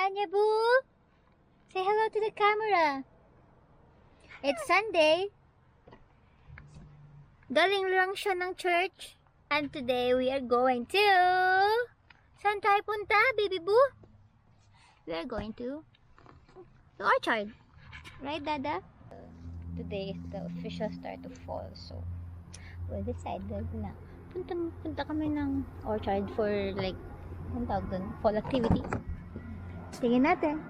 Anya Boo! Say hello to the camera. It's Sunday. Galing lang siya ng church. And today we are going to... Saan tayo punta, baby boo? We are going to the orchard. Right, Dada? Today is the official start of fall, so we decided na punta kami ng orchard for like, anong tawag dun? Fall activity. Tingin natin.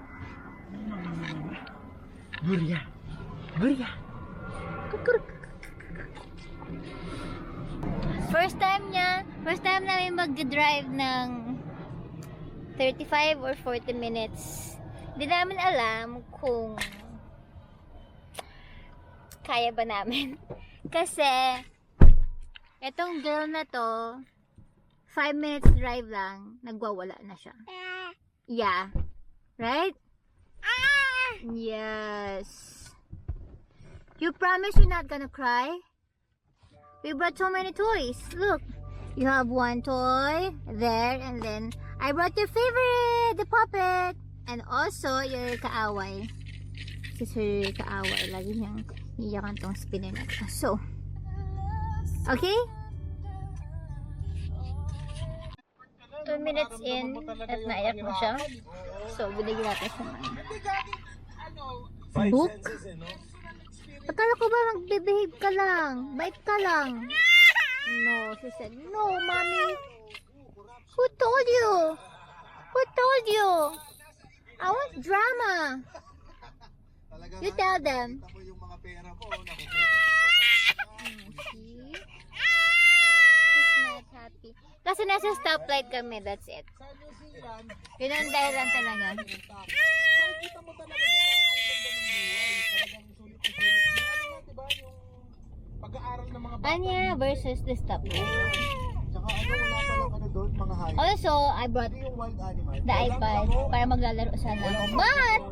Guria! Guria! First time namin mag-drive ng 35 or 40 minutes. Hindi namin alam kung kaya ba namin. Kasi, etong girl na to, 5 minutes drive lang, nagwawala na siya. Yeah. Right? Yes. You promise you're not gonna cry? We brought so many toys. Look. You have one toy there, and then I brought your favorite, the puppet. And also, your kaaway. Si Sir Kaaway. Lagi niyang iyakan tong spinner na to. So, okay? 2 minutes in, at naiyak na siya. So, binigyan natin siya ng book. Akala ko ba mag-behave ka lang? Bite ka lang? No, she said, no, mommy. Who told you? Who told you? I want drama. You tell them. See? She's not happy. Kasi nasa stoplight kami, that's it. Yun ang dahilan talaga. Anya versus the stoplight. Also, I brought the iPad para maglalaro sana ako. But,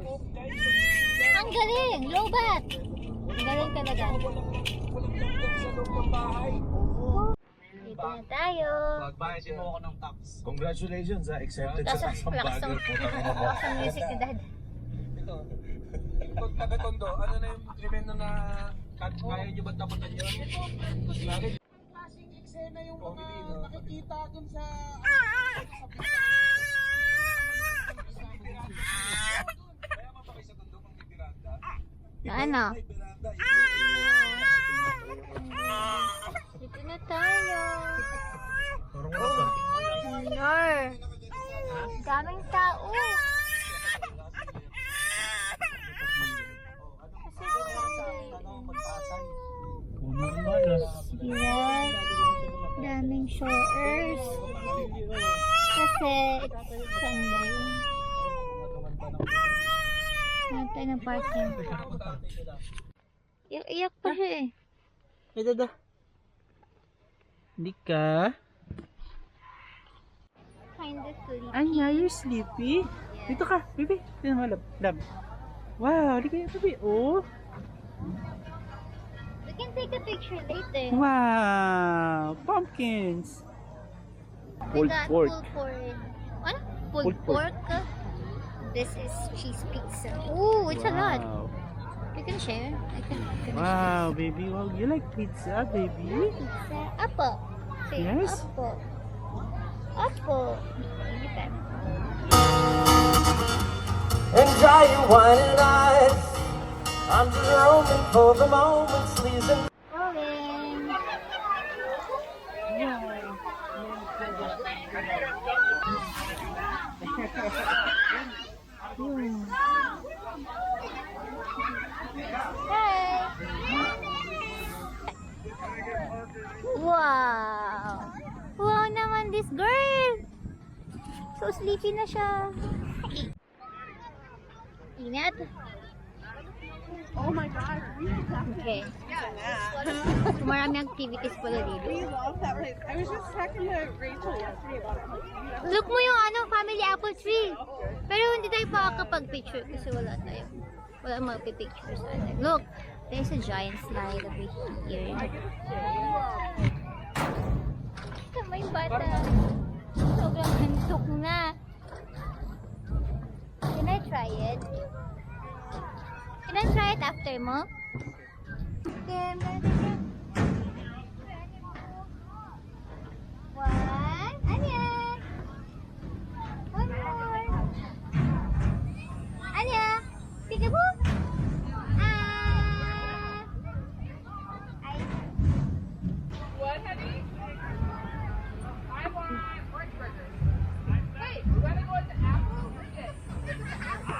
ang galing! Lobat! Ang galing talaga. Dito na tayo. Magbayasin mo ako ng tax. Congratulations, accepted sa tax ang Lakas bagger. ng music ni Dad. Ito. Taga-tondo, ano na yung tremendo na kaya nyo ba taputan yun? Ito. Klaseng eksena yung mga nakikita dun sa... Kaya mo ba kayo sa tondo kung may piranda? Na ano? Dito na tayo. Nar. Daming tao. Yan. Daming showers. Kasi it's Sunday. Hanap tayo ng parking. Iyak pa siya eh. Hey, Dada. Hindi ka? Kinda sleepy. Anya, you're sleepy? Yeah. Dito ka, baby. Tignan mo, lab. Wow, di kaya, baby. Oh. We can take a picture later. Wow, pumpkins. We Pulled got pork. pulled pork. What? Pulled Pulled pork. pork. This is cheese pizza. Ooh, it's a lot. Wow. You can share. I can finish Wow, baby. Wow, you like pizza, baby? pizza. Apple. Say Yes. apple. Apple. Anytime. And dry your whining eyes. I'm just roaming for the moment, sleazing. Rolling. Hi. Wow. Wow naman this girl. So sleepy na siya. Ingat. Oh my god, we love Okay. Marami activities pala dito. we love that place. I was just talking to Rachel yesterday about it. Look mo yung family apple tree. Pero hindi tayo makakapag-picture kasi wala tayo. Wala magpipicture sa atin. Look, there's a giant slide over here. Tama yung bata. Sobrang antok na. try it? Can I try it after mo? Okay, I'm gonna try it. One. Anya! One more. Anya! Peekaboo! Ah! Ay. What, honey? I want orange burgers. Wait, you gotta go with the apple? Where's it? This is the apple.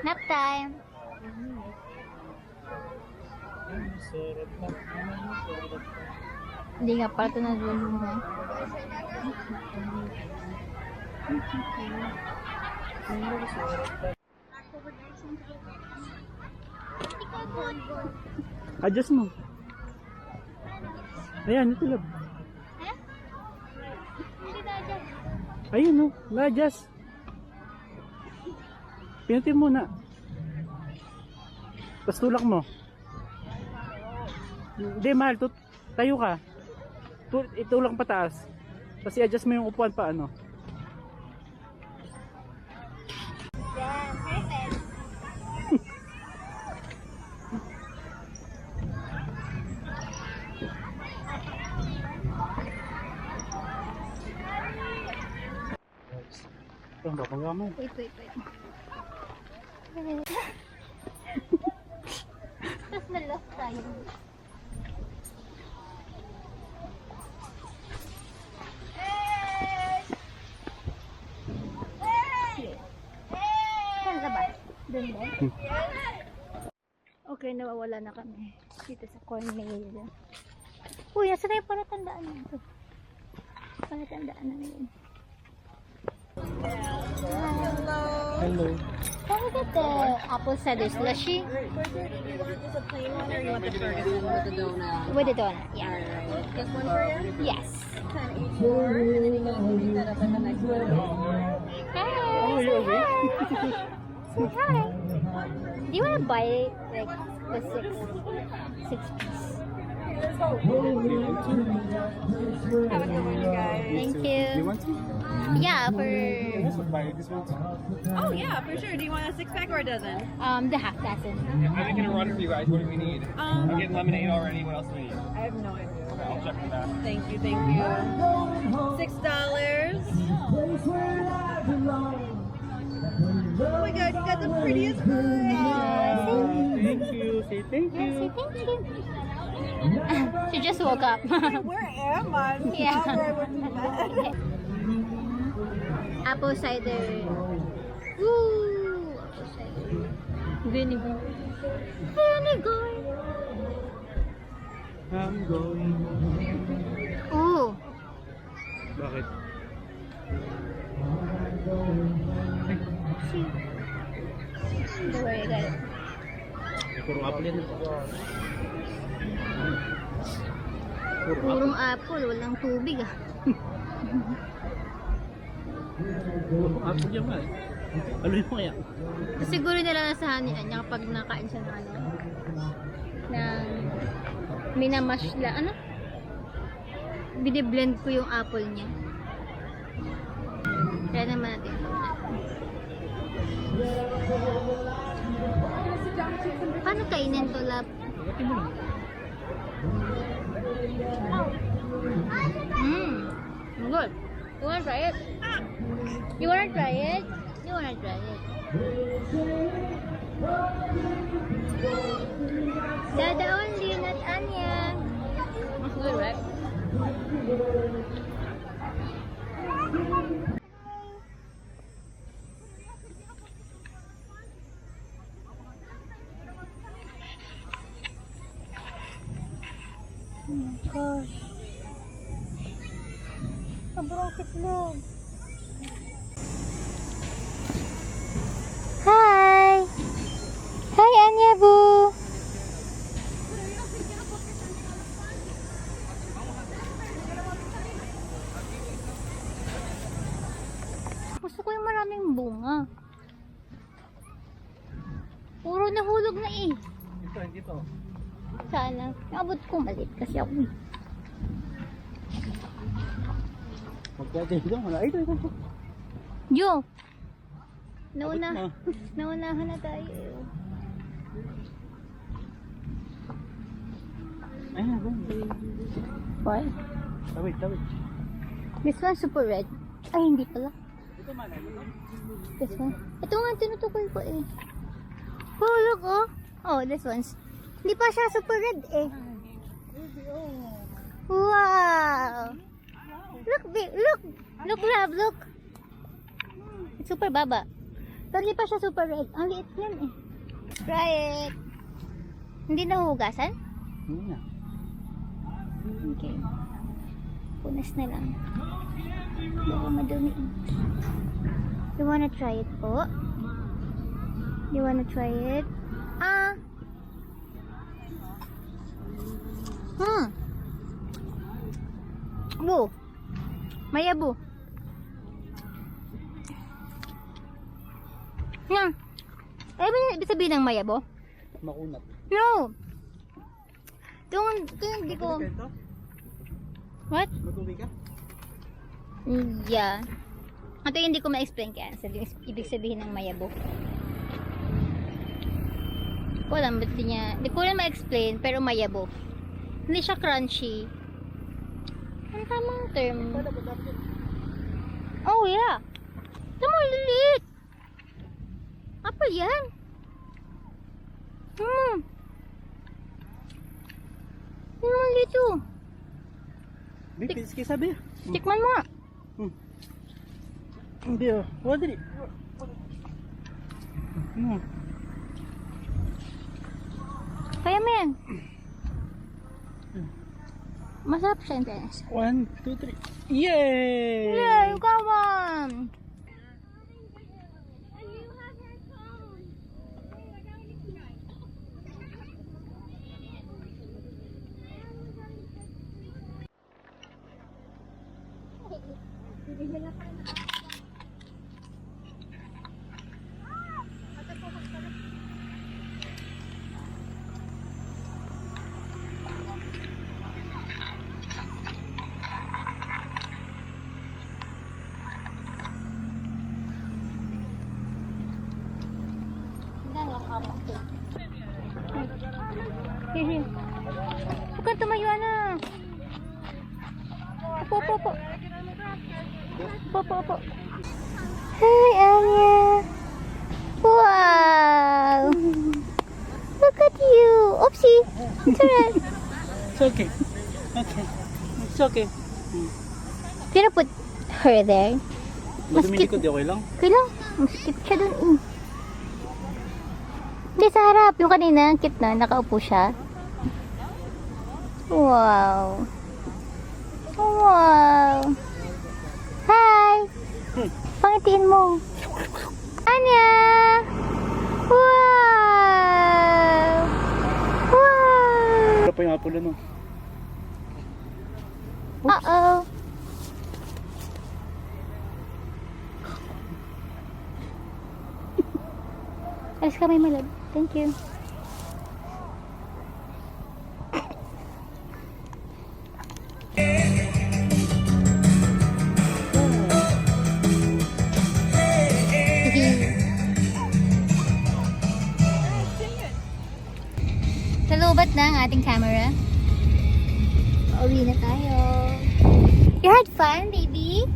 Nap time. Sarap pa. Sarap pa. Hindi nga pala ito nadulo mo. Adjust mo. Ayan, ito lang. Eh? Hindi na dyan. Ayun o, na-adjust. Pinutin mo na. Tapos tulak mo. Hindi, mahal. Tayo ka. Itulak pataas. Tapos i-adjust mo yung upuan pa ano. Yan, perfect. Ito, baka mo. Wait. Tapos na-lost tayo. Saan ka ba? Doon ba? Okay, nawawala na kami. Dito sa Cornell. Uy, nasa tayo para tandaan na. Para tandaan na yun. Hello. Can we get the apple cider slushy? You want just a plain one or you want the Ferguson with the donut? With the donut, yeah. Alright. This one for you? Yes. 1084, and then you can pick that up at the next one. Hi! Oh, Say you're hi! Say hi! Do you want to buy like the six piece? Have a good one, you guys. Thank you. You want to? Yeah, for Buy this one. Oh, yeah, for sure. Do you want a 6-pack or a dozen? the half dozen. I'm making a run for you guys. What do we need? I'm getting lemonade already. What else do we need? I have no idea. Okay, I'll check for that. Thank you. $6. Oh my god, you got the prettiest eyes. Thank you. Say thank Yes, you. say thank you. She just woke up. Where am I? Yeah. Not where I went to bed. Apple cider. Woo! Apple cider. Vinegar. Vinegar. I'm going. Ooh. Bakit? See. Don't worry, I got it. Puro apple yan. Purong apple, walang tubig ah. Puro apple yan ba? Ano yung kaya? Siguro nilalasahan niya kapag nakain siya ng ano, ng minamash la, ano? Biniblend ko yung apple niya. Try naman natin. Paano kainin to, lab? Good. You wanna try it? You wanna try it? You wanna try it? Dada only, not Anya. That's good, right? Oh my gosh. Sobrang kitlog. Hi! Hi, Anya Boo! Gusto ko yung maraming bunga. Puro nahulog na eh. Ito, hindi to. Sana. Abot ko maliit kasi ako. Magkati doon. Ay, ito. Jo! Abot mo. Naunahan na tayo. Ayun, doon. What? Tawid. This one super red. Ay, hindi pala. Ito man. This one. Ito nga, tinutukoy ko eh. Oh, look oh. Oh, this one's. Hindi pa siya super red eh. Wow! Look, look! Look, love, look! It's super baba. Pero hindi pa siya super red. Ang liit yan eh. Try it! Hindi nahuhugasan? Hindi na. Okay. Punas na lang. Baka madumi. You wanna try it po? You wanna try it? Bu. Maya bu. Yan. Ay, ba ibig sabihin ng mayabo? Makunat. No. Ito yung hindi ko... Ito? What? Matuloy ka? Yeah. Ito yung hindi ko ma-explain kaya. Ibig sabihin ng mayabo. Hindi ko alam ba't niya... Hindi ko na ma-explain pero mayabo. Hindi siya crunchy. Ano tamang term? Oh yeah. Ito mo, lilit. Apple yan. Ano dito? Bipis kayo sabi. Tikman mo nga. Hindi oh. Wala dali. Kaya mo yan. Masarap siya in fairness. 1, 2, 3. Yay! Yay! Come on! Hehe. Huwag kang tumayo na. Opo. Opo. Hi, Anya. Wow. Look at you. Oopsie. It's alright. It's okay. It's okay. Can I put her there? Madumi likod, okay lang? Okay lang. Maskip siya dun eh. Hindi, sa harap. Yung kanina, cute na. Nakaupo siya. Wow. Hi! Pangitiin mo. Anya! Wow! Wala pa yung apple ano. Uh-oh. Alis kami, my love. Thank you. Nalubat na ang ating camera. Pauwi na tayo. You had fun, baby?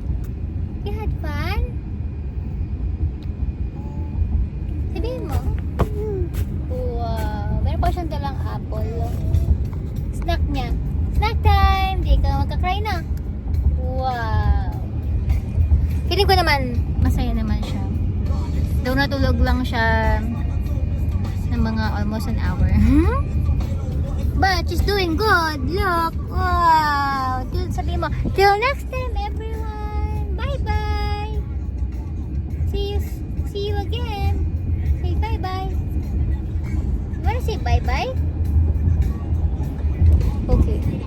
You had fun? Sabihin mo. Wow. Meron pa siyang dalang apple. Snack niya. Snack time! Di ka magka-cry na. Wow. Feeling ko naman, masaya naman siya. Daw natulog lang siya ng mga almost an hour. But she's doing good. Look. Wow. Sabihin mo, till next time, everyone. Bye-bye. See you again. Say bye-bye. You wanna say bye-bye? Okay.